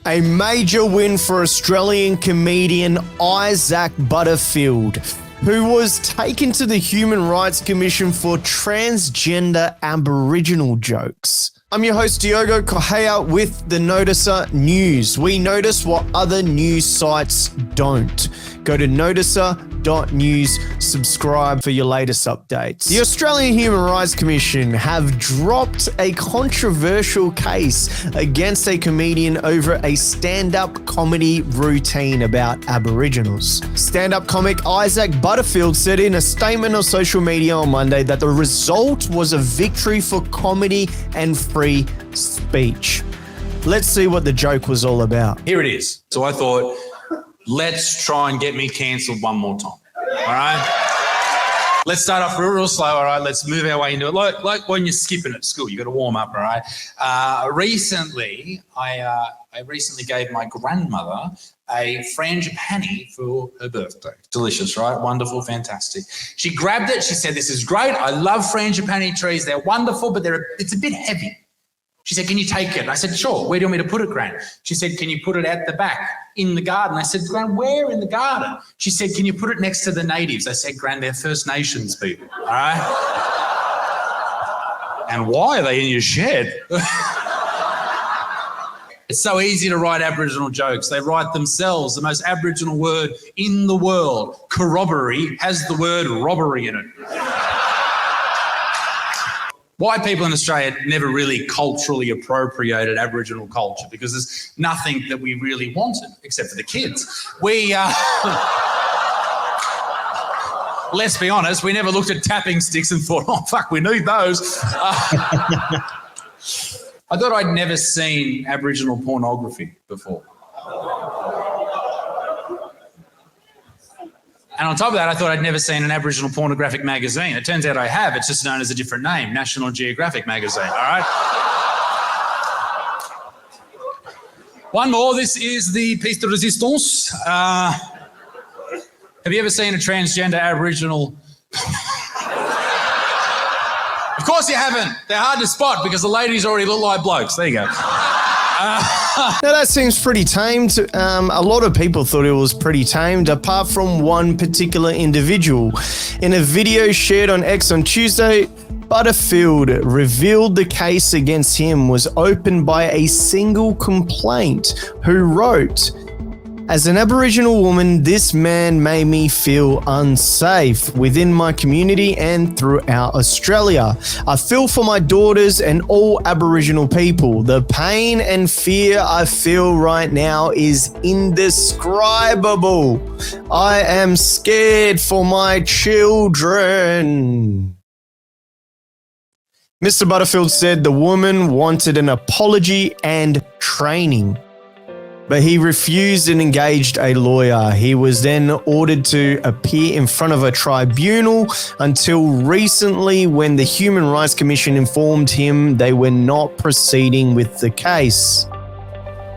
A major win for Australian comedian Isaac Butterfield, who was taken to the Human Rights Commission for transgender Aboriginal jokes. I'm your host, Diogo Correa, with the Noticer News. We notice what other news sites don't. Go to noticer.news, subscribe for your latest updates. The Australian Human Rights Commission have dropped a controversial case against a comedian over a stand-up comedy routine about Aboriginals. Stand-up comic Isaac Butterfield said in a statement on social media on Monday that the result was a victory for comedy and free speech. Let's see what the joke was all about. Here it is. So I thought, let's try and get me cancelled one more time. All right? Let's start off real slow. All right? Let's move our way into it. Like when you're skipping at school, you got to warm up. All right? Recently, I recently gave my grandmother a frangipani for her birthday. Delicious, right? Wonderful, fantastic. She grabbed it. She said, "This is great. I love frangipani trees. They're wonderful, but it's a bit heavy." She said, "Can you take it?" I said, "Sure. Where do you want me to put it, Gran?" She said, "Can you put it at the back in the garden?" I said, "Gran, where in the garden?" She said, "Can you put it next to the natives?" I said, "Gran, they're First Nations people, all right?" "And why are they in your shed?" It's so easy to write Aboriginal jokes. They write themselves. The most Aboriginal word in the world, corroboree, has the word robbery in it. White people in Australia never really culturally appropriated Aboriginal culture because there's nothing that we really wanted except for the kids. Let's be honest, we never looked at tapping sticks and thought, "Oh, fuck, we need those." I thought I'd never seen Aboriginal pornography before. And on top of that, I thought I'd never seen an Aboriginal pornographic magazine. It turns out I have. It's just known as a different name, National Geographic magazine, all right? One more. This is the piece de resistance. Have you ever seen a transgender Aboriginal? Of course you haven't. They're hard to spot because the ladies already look like blokes. There you go. Now that seems pretty tamed. A lot of people thought it was pretty tamed, apart from one particular individual. In a video shared on X on Tuesday, Butterfield revealed the case against him was opened by a single complaint who wrote, "As an Aboriginal woman, this man made me feel unsafe within my community and throughout Australia. I feel for my daughters and all Aboriginal people. The pain and fear I feel right now is indescribable. I am scared for my children." Mr. Butterfield said the woman wanted an apology and training, but he refused and engaged a lawyer. He was then ordered to appear in front of a tribunal until recently, when the Human Rights Commission informed him they were not proceeding with the case.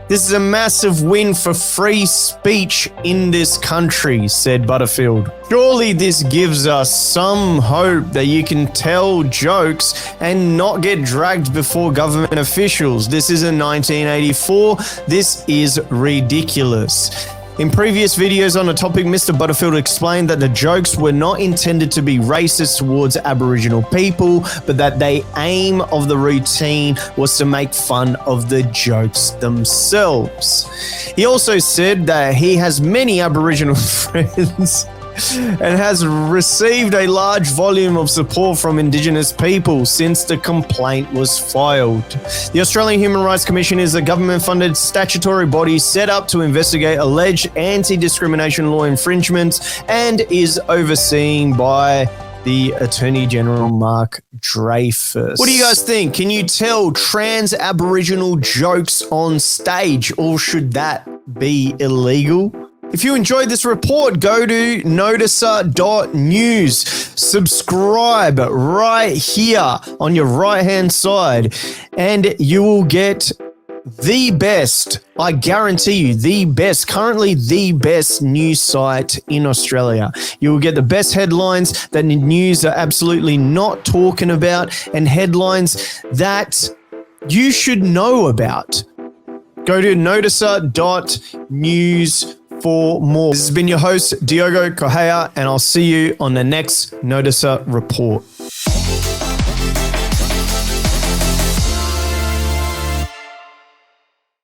"This is a massive win for free speech in this country," said Butterfield. "Surely this gives us some hope that you can tell jokes and not get dragged before government officials. This isn't 1984. This is ridiculous." In previous videos on the topic, Mr. Butterfield explained that the jokes were not intended to be racist towards Aboriginal people, but that the aim of the routine was to make fun of the jokes themselves. He also said that he has many Aboriginal friends and has received a large volume of support from Indigenous people since the complaint was filed. The Australian Human Rights Commission is a government-funded statutory body set up to investigate alleged anti-discrimination law infringements and is overseen by the Attorney General Mark Dreyfus. What do you guys think? Can you tell trans Aboriginal jokes on stage, or should that be illegal? If you enjoyed this report, go to noticer.news. Subscribe right here on your right-hand side, and you will get the best, I guarantee you, the best, currently the best news site in Australia. You will get the best headlines that the news are absolutely not talking about, and headlines that you should know about. Go to noticer.news for more. This has been your host, Diogo Correa, and I'll see you on the next Noticer Report.